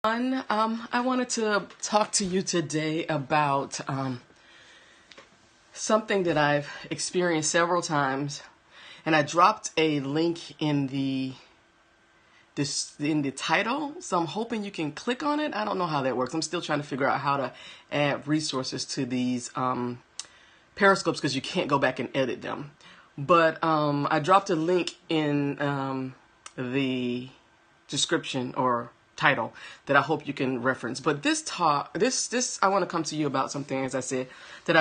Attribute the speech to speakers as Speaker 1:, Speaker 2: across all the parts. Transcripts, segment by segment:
Speaker 1: I wanted to talk to you today about something that I've experienced several times, and I dropped a link in the title, so I'm hoping you can click on it. I don't know how that works. I'm still trying to figure out how to add resources to these periscopes because you can't go back and edit them. But I dropped a link in the description or title that I hope you can reference. But this I want to come to you about something, as I said, that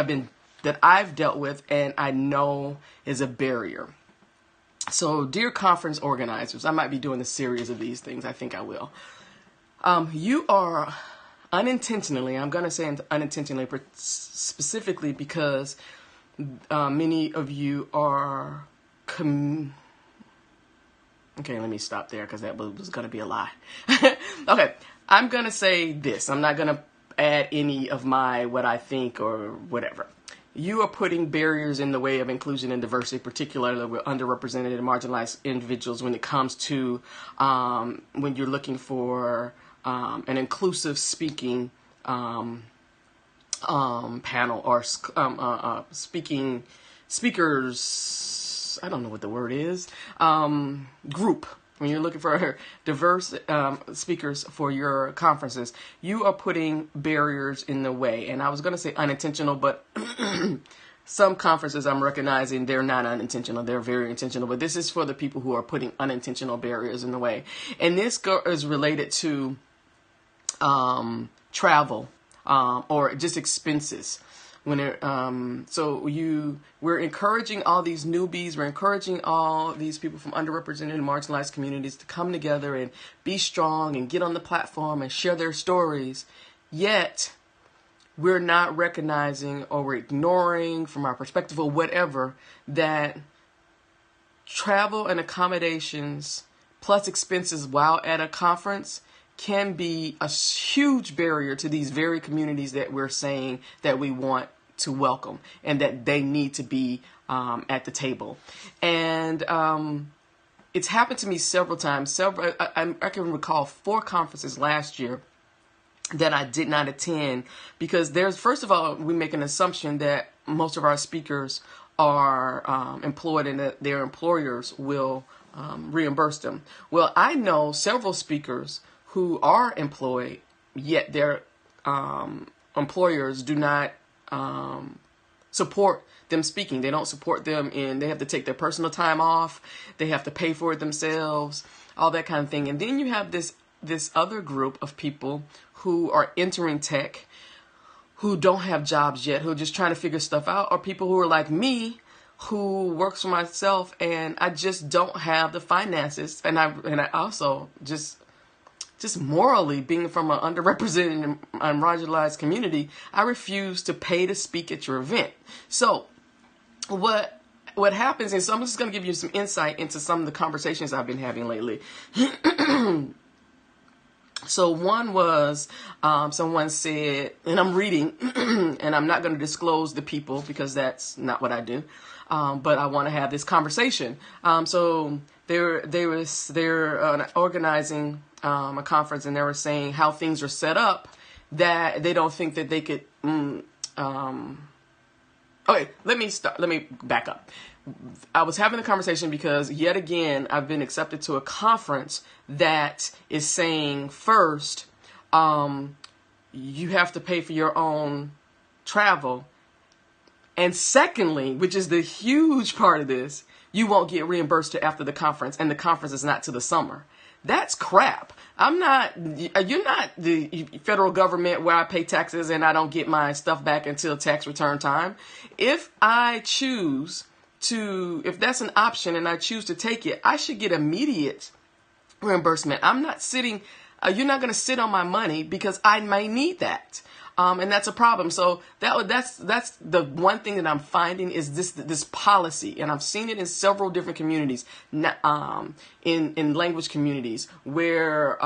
Speaker 1: I've dealt with and I know is a barrier. So, dear conference organizers, I might be doing a series of these things. I think I will. You are unintentionally, I'm going to say unintentionally, specifically because many of you are okay, let me stop there because that was going to be a lie. Okay, I'm going to say this. I'm not going to add any of what I think or whatever. You are putting barriers in the way of inclusion and diversity, particularly with underrepresented and marginalized individuals when it comes to when you're looking for an inclusive speaking panel or speakers, I don't know what the word is, group. When you're looking for diverse speakers for your conferences, you are putting barriers in the way. And I was going to say unintentional, but some conferences I'm recognizing they're not unintentional. They're very intentional. But this is for the people who are putting unintentional barriers in the way. And this is related to travel or just expenses. We're encouraging all these newbies, we're encouraging all these people from underrepresented and marginalized communities to come together and be strong and get on the platform and share their stories. Yet, we're not recognizing or we're ignoring from our perspective or whatever that travel and accommodations plus expenses while at a conference can be a huge barrier to these very communities that we're saying that we want to welcome and that they need to be at the table. And it's happened to me several times. I can recall 4 conferences last year that I did not attend because first of all, we make an assumption that most of our speakers are employed and that their employers will reimburse them. Well, I know several speakers who are employed, yet their employers do not support them speaking. They don't support them they have to take their personal time off. They have to pay for it themselves, all that kind of thing. And then you have this other group of people who are entering tech, who don't have jobs yet, who are just trying to figure stuff out, or people who are like me, who works for myself, and I just don't have the finances. And I also just morally, being from an underrepresented and marginalized community, I refuse to pay to speak at your event. So what happens is, so I'm just going to give you some insight into some of the conversations I've been having lately. So one was, someone said, and I'm reading, and I'm not going to disclose the people because that's not what I do, but I want to have this conversation. So they're organizing a conference, and they were saying how things are set up that they don't think that they could. Okay, let me back up. I was having a conversation because yet again I've been accepted to a conference that is saying first, you have to pay for your own travel, and secondly, which is the huge part of this, you won't get reimbursed till after the conference, and the conference is not till the summer. That's crap. You're not the federal government where I pay taxes and I don't get my stuff back until tax return time. If that's an option and I choose to take it, I should get immediate reimbursement. I'm not sitting, you're not going to sit on my money because I may need that. And that's a problem. So that's the one thing that I'm finding is this policy, and I've seen it in several different communities, in language communities where,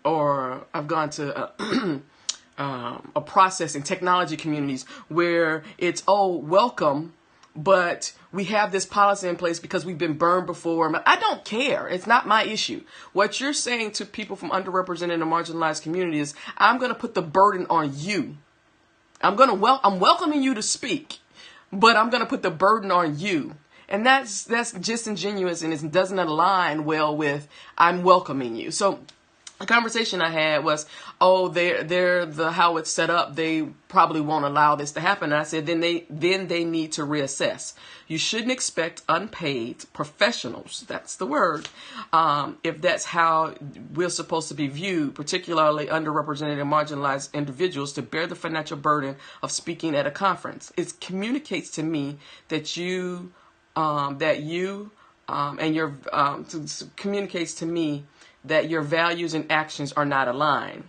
Speaker 1: or I've gone to a processing technology communities where it's welcome but we have this policy in place because we've been burned before. I don't care. It's not my issue. What you're saying to people from underrepresented and marginalized communities, I'm going to put the burden on you. I'm welcoming you to speak, but I'm going to put the burden on you. And that's disingenuous, and it doesn't align well with I'm welcoming you. So the conversation I had was, oh, they're how it's set up. They probably won't allow this to happen. And I said, then they need to reassess. You shouldn't expect unpaid professionals. That's the word. If that's how we're supposed to be viewed, particularly underrepresented and marginalized individuals, to bear the financial burden of speaking at a conference. It communicates to me that communicates to me that your values and actions are not aligned.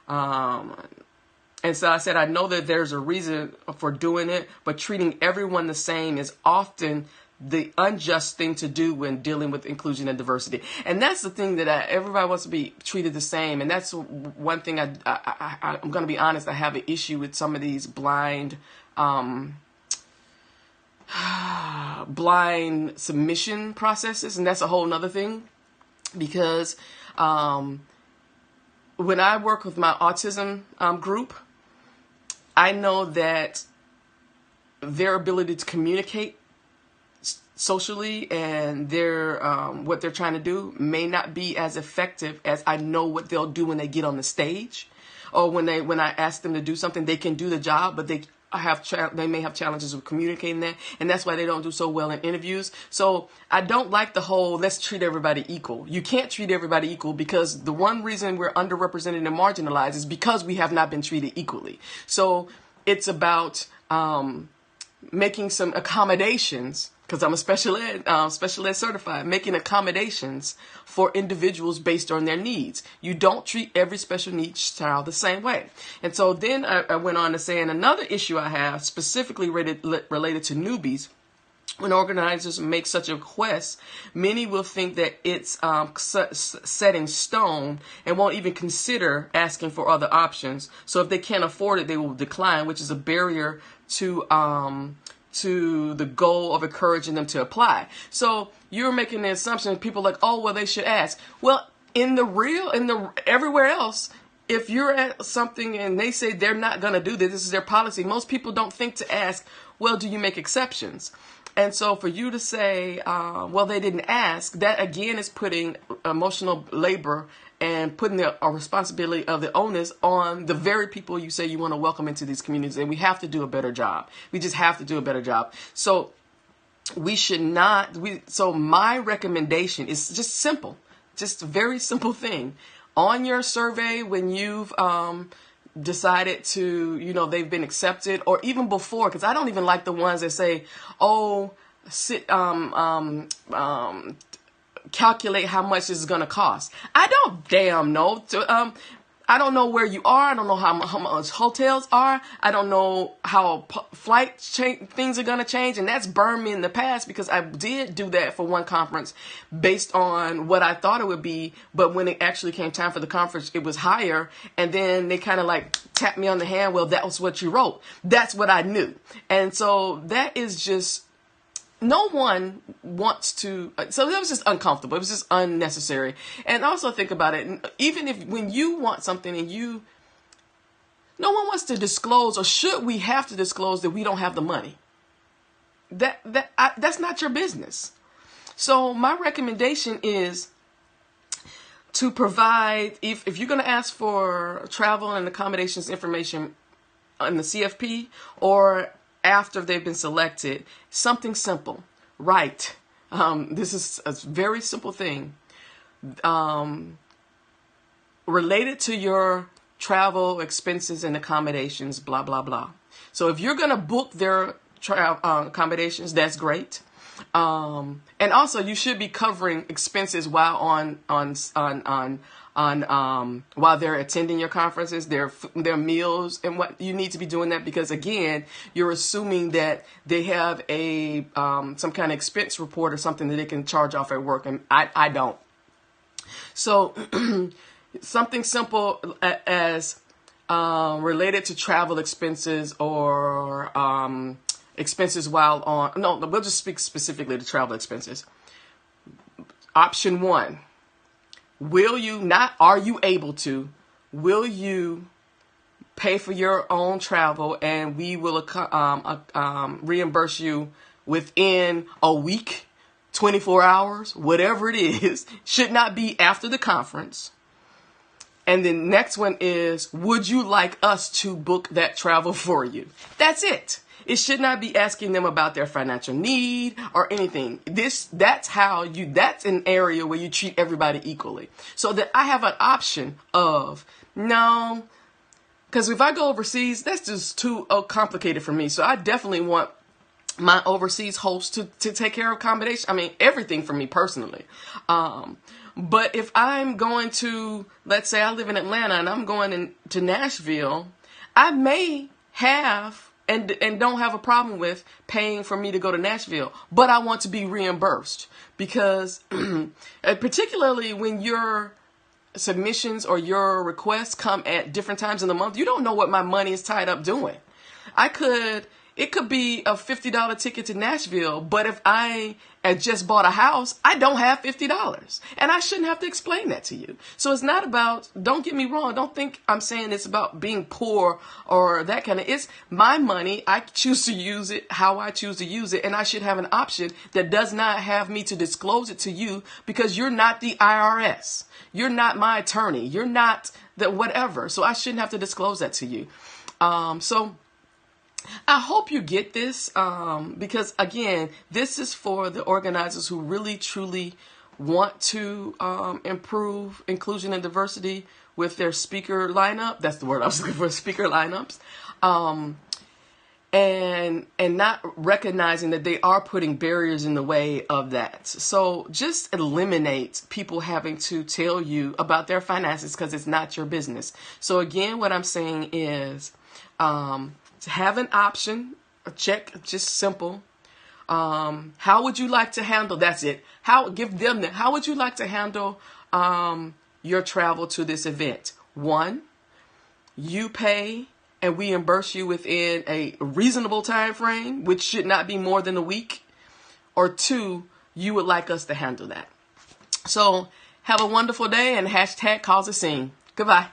Speaker 1: And so I said, I know that there's a reason for doing it, but treating everyone the same is often the unjust thing to do when dealing with inclusion and diversity. And that's the thing that everybody wants to be treated the same. And that's one thing I'm going to be honest, I have an issue with some of these blind submission processes. And that's a whole nother thing. Because when I work with my autism group, I know that their ability to communicate socially and their what they're trying to do may not be as effective as I know what they'll do when they get on the stage, or when I ask them to do something. They can do the job, but they may have challenges with communicating that, and that's why they don't do so well in interviews. So I don't like the whole let's treat everybody equal. You can't treat everybody equal, because the one reason we're underrepresented and marginalized is because we have not been treated equally. So it's about making some accommodations, because I'm a special ed certified, making accommodations for individuals based on their needs. You don't treat every special needs child the same way. And so then I went on to say, and another issue I have specifically related to newbies, when organizers make such a request, many will think that it's set in stone and won't even consider asking for other options. So if they can't afford it, they will decline, which is a barrier to the goal of encouraging them to apply. So you're making the assumption that people are like, oh, well, they should ask. Well, everywhere else, if you're at something and they say they're not going to do this is their policy, most people don't think to ask, well, do you make exceptions? And so for you to say, well, they didn't ask, that again is putting emotional labor and putting the responsibility of the onus on the very people you say you want to welcome into these communities. And we have to do a better job. We just have to do a better job. So we should not, so my recommendation is just simple, just a very simple thing. On your survey, when you've decided to, they've been accepted, or even before, because I don't even like the ones that say, oh, calculate how much this is going to cost. I don't damn know. I don't know where you are. I don't know how much hotels are. I don't know how things are going to change. And that's burned me in the past, because I did do that for one conference based on what I thought it would be. But when it actually came time for the conference, it was higher. And then they kind of like tapped me on the hand. Well, that was what you wrote. That's what I knew. And so that is just, no one wants to, so that was just uncomfortable. It was just unnecessary. And also think about it, even when you want something and no one wants to disclose, or should we have to disclose that we don't have the money? That's not your business. So my recommendation is to provide, if you're going to ask for travel and accommodations information on the CFP, or after they've been selected, something simple, right? This is a very simple thing. Related to your travel expenses and accommodations, blah, blah, blah. So if you're going to book their accommodations, that's great. And also you should be covering expenses while while they're attending your conferences, their meals, and what you need to be doing that, because again, you're assuming that they have a some kind of expense report or something that they can charge off at work, and I don't. So something simple as related to travel expenses or expenses while on, no, we'll just speak specifically to travel expenses. Option 1, are you able to, will you pay for your own travel and we will reimburse you within a week, 24 hours, whatever it is, should not be after the conference. And then next one is, would you like us to book that travel for you? That's it. It should not be asking them about their financial need or anything. That's an area where you treat everybody equally. So that I have an option of, no, because if I go overseas, that's just too complicated for me. So I definitely want my overseas host to take care of accommodation. I mean, everything for me personally. But if I'm going to, let's say I live in Atlanta and I'm going to Nashville, I may have and don't have a problem with paying for me to go to Nashville, but I want to be reimbursed because particularly when your submissions or your requests come at different times in the month, you don't know what my money is tied up doing. It could be a $50 ticket to Nashville, but if I had just bought a house, I don't have $50. And I shouldn't have to explain that to you. So it's not about, don't get me wrong, don't think I'm saying it's about being poor or that kind of, it's my money. I choose to use it how I choose to use it. And I should have an option that does not have me to disclose it to you because you're not the IRS. You're not my attorney. You're not the whatever. So I shouldn't have to disclose that to you. So I hope you get this because, again, this is for the organizers who really, truly want to improve inclusion and diversity with their speaker lineup. That's the word I was looking for, speaker lineups. And not recognizing that they are putting barriers in the way of that. So just eliminate people having to tell you about their finances because it's not your business. So again, what I'm saying is to have an option, a check, just simple. How would you like to handle, that's it. How would you like to handle your travel to this event? 1, you pay and we reimburse you within a reasonable time frame, which should not be more than a week. Or 2, you would like us to handle that. So have a wonderful day and #causeascene. Goodbye.